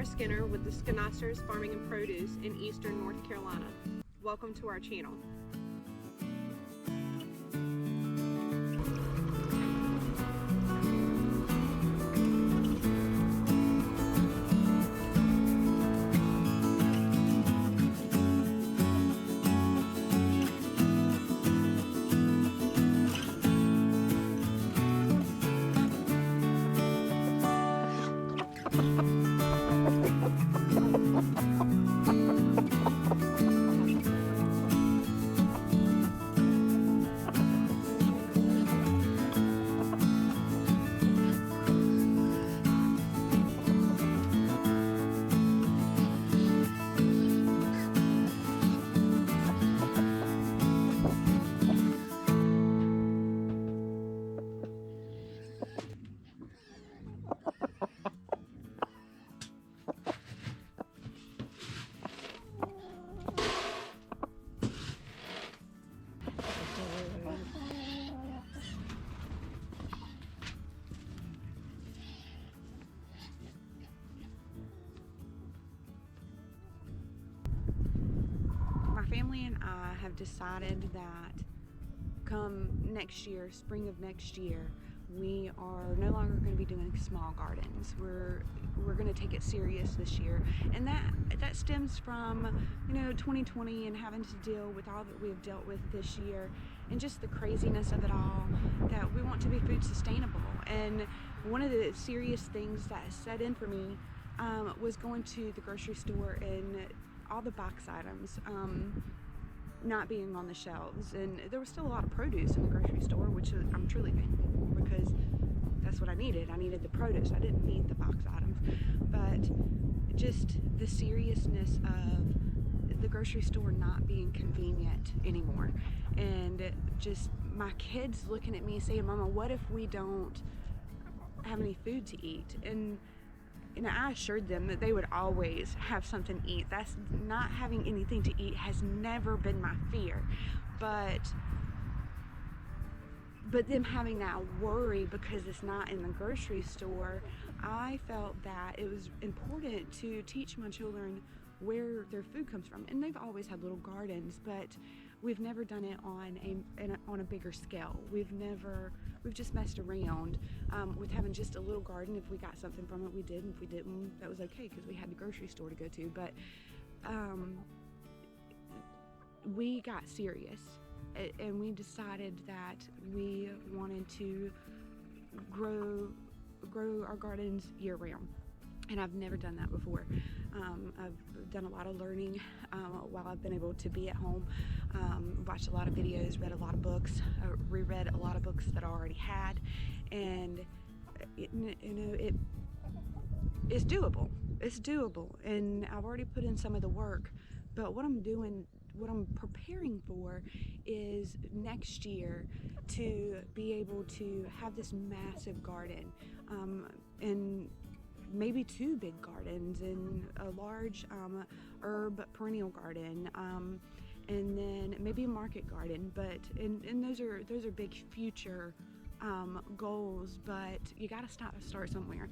Laura Skinner with the Skinasters Farming and Produce in Eastern North Carolina. Welcome to our channel. My family and I have decided that come next year, spring of next year, we are no longer going to be doing small gardens. We're going to take it serious this year, and that stems from 2020 and having to deal with all that we've dealt with this year, and just the craziness of it all. That we want to be food sustainable, and one of the serious things that set in for me was going to the grocery store and all the box items not being on the shelves, and there was still a lot of produce in the grocery store, which I'm truly thankful for, because that's what I needed. I needed the produce. I didn't need the box items. But just the seriousness of the grocery store not being convenient anymore, and just my kids looking at me saying, "Mama, what if we don't have any food to eat?" And I assured them that they would always have something to eat. That's not having anything to eat has never been my fear, but them having that worry because it's not in the grocery store, I felt that it was important to teach my children where their food comes from. And they've always had little gardens, but we've never done it on a bigger scale. We've just messed around with having just a little garden. If we got something from it, we did, and if we didn't, that was okay, because we had the grocery store to go to. But we got serious, and we decided that we wanted to grow our gardens year round. And I've never done that before. I've done a lot of learning while I've been able to be at home. Watched a lot of videos, read a lot of books, reread a lot of books that I already had, and it's doable. It's doable, and I've already put in some of the work. But what I'm preparing for is next year to be able to have this massive garden, and maybe 2 big gardens, and a large herb perennial garden, and then maybe a market garden. But and those are big future goals, but you got to start somewhere.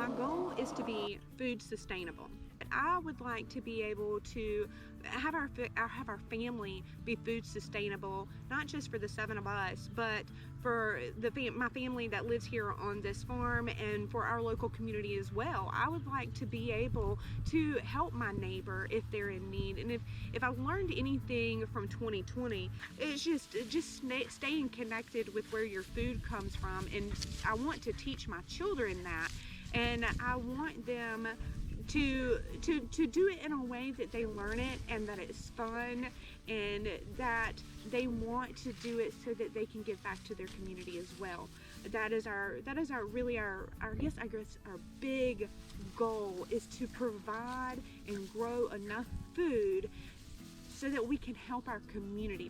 my goal is to be food sustainable. I would like to be able to have our family be food sustainable, not just for the 7 of us, but for my family that lives here on this farm and for our local community as well. I would like to be able to help my neighbor if they're in need. And if I learned anything from 2020, it's just staying connected with where your food comes from. And I want to teach my children that, and I want them to do it in a way that they learn it and that it's fun and that they want to do it so that they can give back to their community as well. That is our big goal, is to provide and grow enough food so that we can help our community.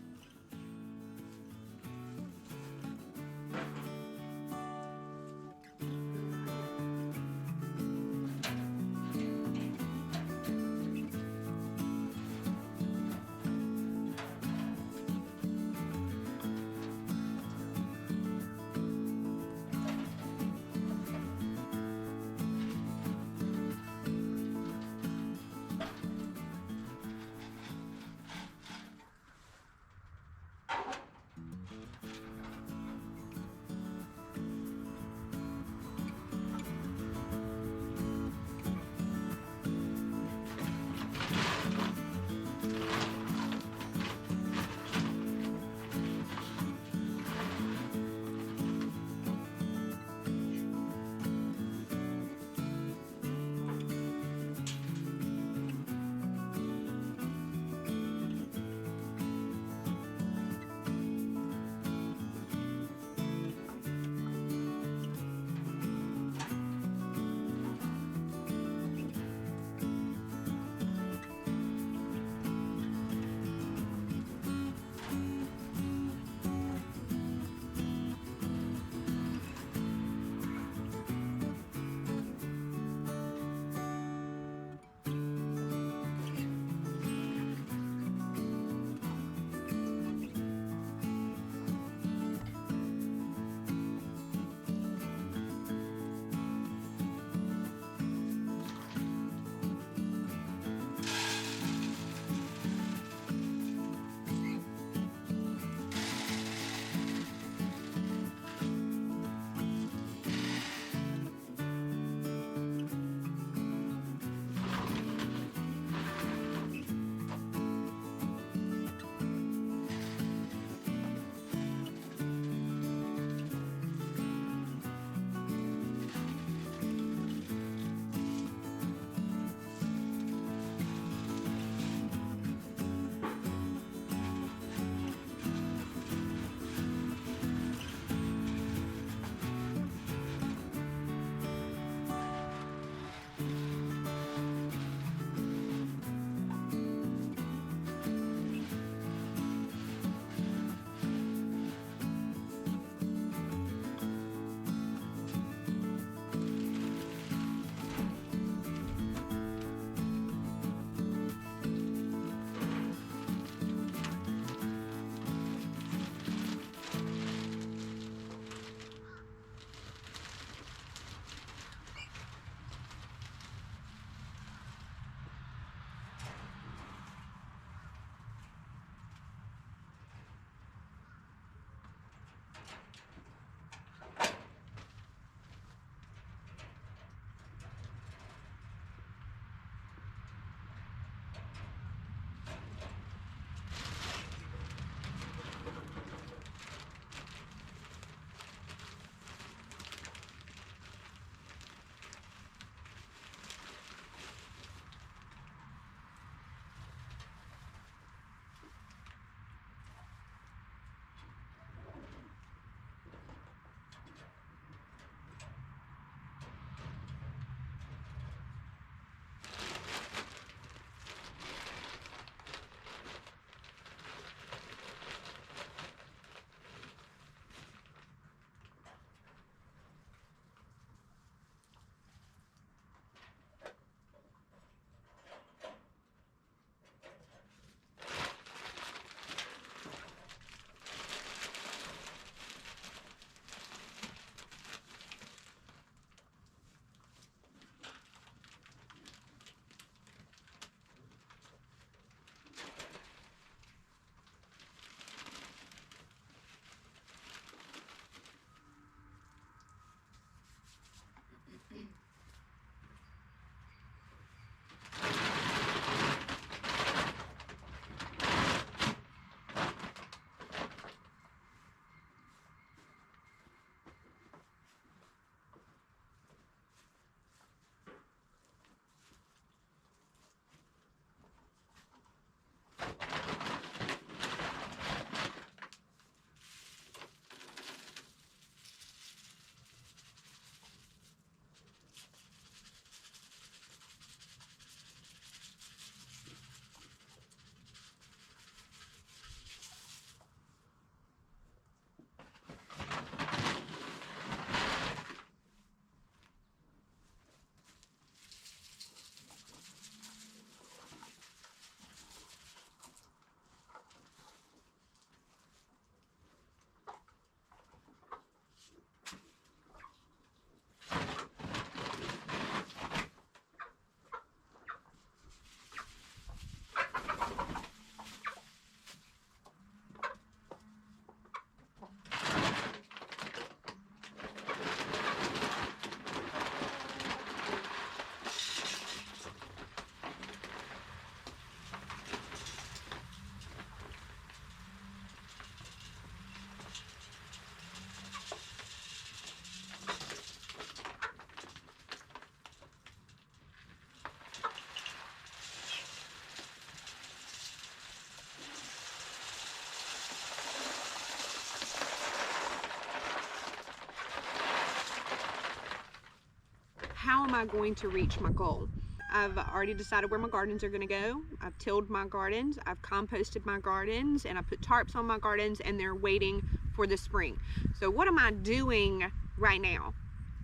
how am I going to reach my goal? I've already decided where my gardens are going to go. I've tilled my gardens, I've composted my gardens, and I put tarps on my gardens, and they're waiting for the spring. So what am I doing right now?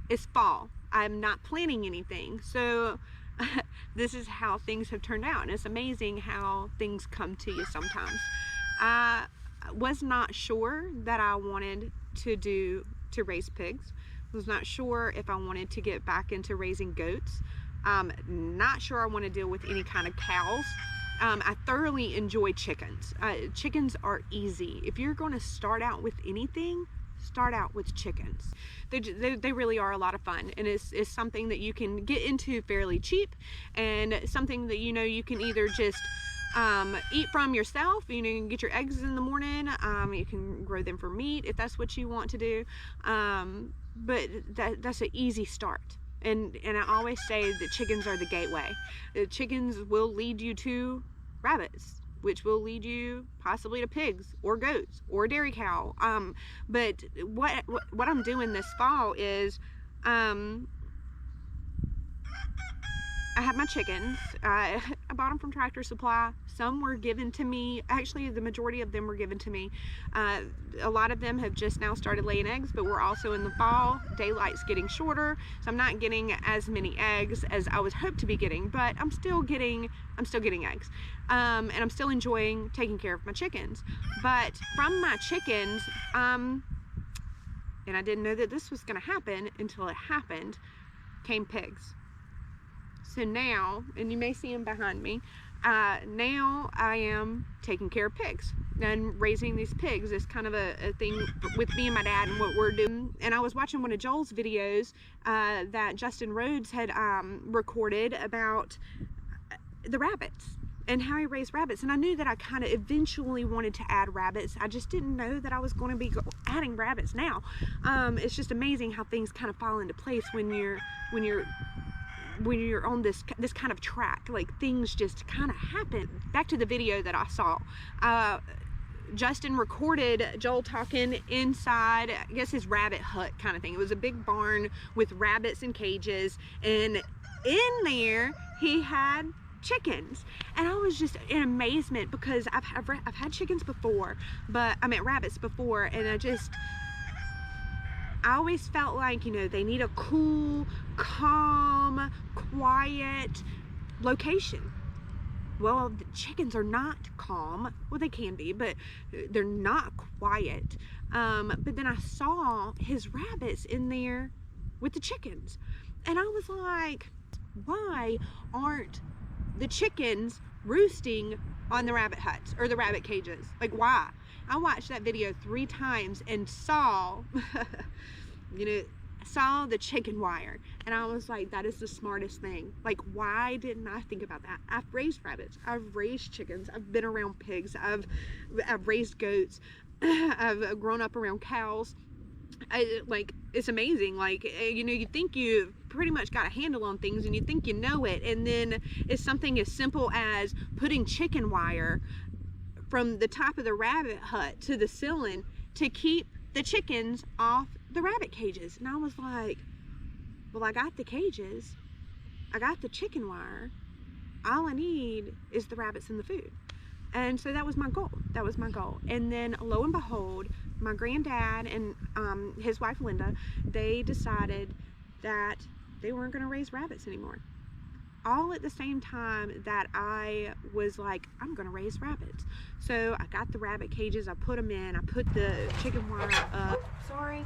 It's fall. I'm not planning anything. So this is how things have turned out, and it's amazing how things come to you sometimes. I was not sure that I wanted to raise pigs. Was not sure if I wanted to get back into raising goats. Not sure I want to deal with any kind of cows. I thoroughly enjoy chickens. Chickens are easy. If you're going to start out with anything, start out with chickens. They really are a lot of fun, and it's something that you can get into fairly cheap, and something that you can either just eat from yourself. You can get your eggs in the morning. You can grow them for meat if that's what you want to do. But that's an easy start. And I always say that chickens are the gateway. The chickens will lead you to rabbits, which will lead you possibly to pigs or goats or a dairy cow. But what I'm doing this fall is I have my chickens. I bought them from Tractor Supply. Some were given to me. Actually, the majority of them were given to me. A lot of them have just now started laying eggs, but we're also in the fall. Daylight's getting shorter, so I'm not getting as many eggs as I was hoped to be getting, but I'm still getting eggs. And I'm still enjoying taking care of my chickens. But from my chickens, and I didn't know that this was gonna happen until it happened, came pigs. So now, and you may see them behind me, now I am taking care of pigs and raising these pigs is kind of a thing with me and my dad and what we're doing. And I was watching one of Joel's videos that Justin Rhodes had recorded about the rabbits and how he raised rabbits. And I knew that I kind of eventually wanted to add rabbits. I just didn't know that I was going to be adding rabbits now. It's just amazing how things kind of fall into place when you're on this kind of track. Like, things just kind of happen. Back to the video that I saw, Justin recorded Joel talking inside, I guess, his rabbit hut kind of thing. It was a big barn with rabbits and cages, and in there he had chickens. And I was just in amazement because I've had chickens before, but I meant rabbits before, and I always felt like, they need a cool, calm, quiet location. Well, the chickens are not calm. Well, they can be, but they're not quiet. But then I saw his rabbits in there with the chickens. And I was like, why aren't the chickens roosting on the rabbit huts or the rabbit cages? Like, why? I watched that video 3 times and saw, saw the chicken wire, and I was like, that is the smartest thing. Like, why didn't I think about that? I've raised rabbits, I've raised chickens, I've been around pigs, I've raised goats, I've grown up around cows. It's amazing. Like, you think you've pretty much got a handle on things, and you think you know it, and then it's something as simple as putting chicken wire from the top of the rabbit hut to the ceiling to keep the chickens off the rabbit cages. And I was like, well, I got the cages, I got the chicken wire, all I need is the rabbits and the food. And so that was my goal. And then, lo and behold, my granddad and his wife Linda, they decided that they weren't going to raise rabbits anymore. All at the same time that I was like, I'm gonna raise rabbits. So I got the rabbit cages, I put them in, I put the chicken wire up. Sorry.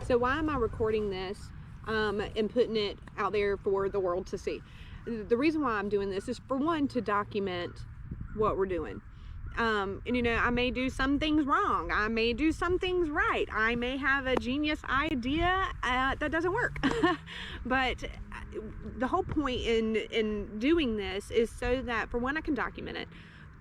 So why am I recording this and putting it out there for the world to see? The reason why I'm doing this is, for one, to document what we're doing. And I may do some things wrong, I may do some things right, I may have a genius idea that doesn't work. But the whole point in doing this is so that, for one, I can document it.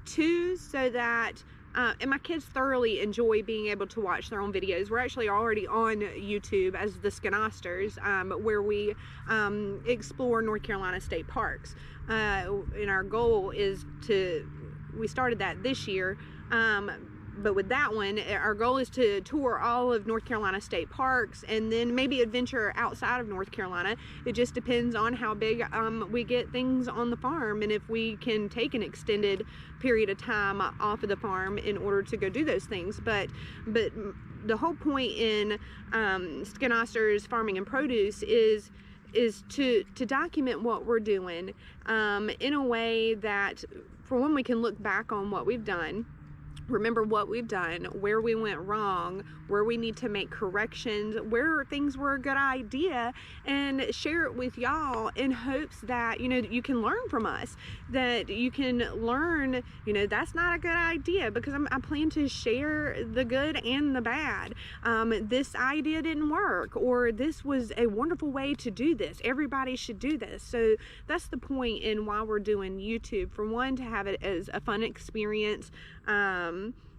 Two, so that and my kids thoroughly enjoy being able to watch their own videos. We're actually already on YouTube as the Skenosters, where we explore North Carolina state parks. And our goal is we started that this year, but with that one, our goal is to tour all of North Carolina state parks and then maybe adventure outside of North Carolina. It just depends on how big we get things on the farm, and if we can take an extended period of time off of the farm in order to go do those things. But the whole point in Skenosters Farming and Produce is to document what we're doing in a way that, for one, we can look back on what we've done, remember what we've done, where we went wrong, where we need to make corrections, where things were a good idea, and share it with y'all in hopes that, you know, you can learn from us, that you can learn, you know, that's not a good idea, because I plan to share the good and the bad. This idea didn't work, or this was a wonderful way to do this. Everybody should do this. So that's the point in why we're doing YouTube. For one, to have it as a fun experience.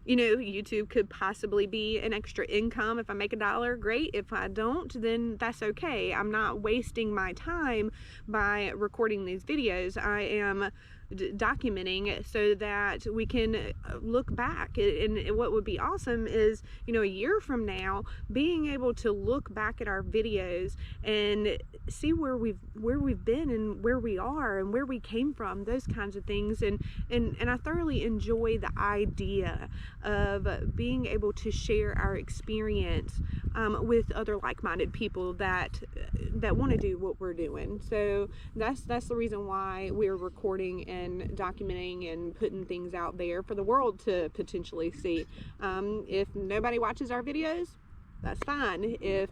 You know, YouTube could possibly be an extra income. If I make $1, great. If I don't, then that's okay. I'm not wasting my time by recording these videos. I am documenting so that we can look back. And what would be awesome is, you know, a year from now, being able to look back at our videos and see where we've been and where we are and where we came from, those kinds of things. And I thoroughly enjoy the idea of being able to share our experience with other like-minded people that want to do what we're doing. So that's the reason why we're recording and documenting and putting things out there for the world to potentially see. If nobody watches our videos, that's fine. If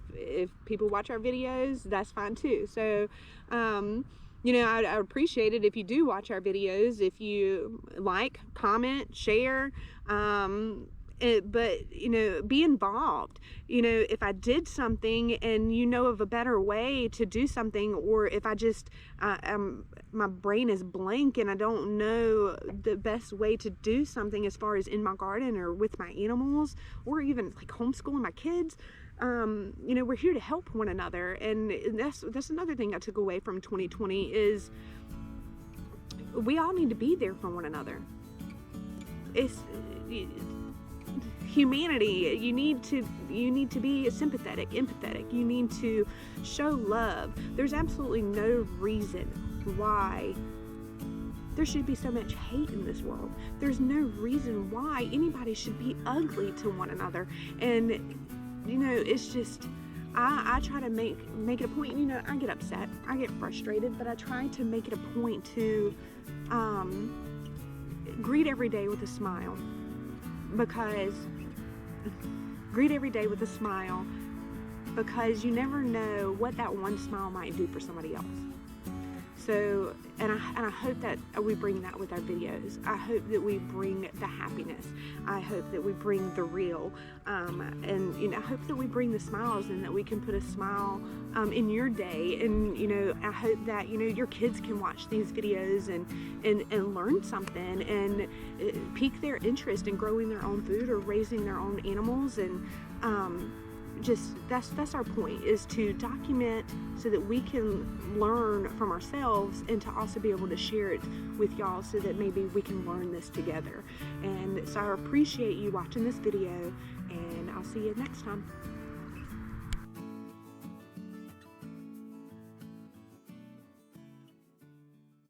people watch our videos, that's fine too. So you know, I appreciate it if you do watch our videos, if you like, comment, share, but, you know, be involved. You know, if I did something and you know of a better way to do something, or if I just, my brain is blank and I don't know the best way to do something as far as in my garden or with my animals, or even like homeschooling my kids, you know, we're here to help one another. And that's another thing I took away from 2020 is we all need to be there for one another. It's humanity. You need to be sympathetic, empathetic. You need to show love. There's absolutely no reason why there should be so much hate in this world. There's no reason why anybody should be ugly to one another. And you know, it's just, I try to make it a point. You know, I get upset, I get frustrated, but I try to make it a point to greet every day with a smile, because you never know what that one smile might do for somebody else. So, and I hope that we bring that with our videos. I hope that we bring the happiness. I hope that we bring the real, and you know, I hope that we bring the smiles, and that we can put a smile in your day. And you know, I hope that, you know, your kids can watch these videos and learn something, and pique their interest in growing their own food or raising their own animals. And just that's our point, is to document so that we can learn from ourselves, and to also be able to share it with y'all so that maybe we can learn this together. And so I appreciate you watching this video, and I'll see you next time.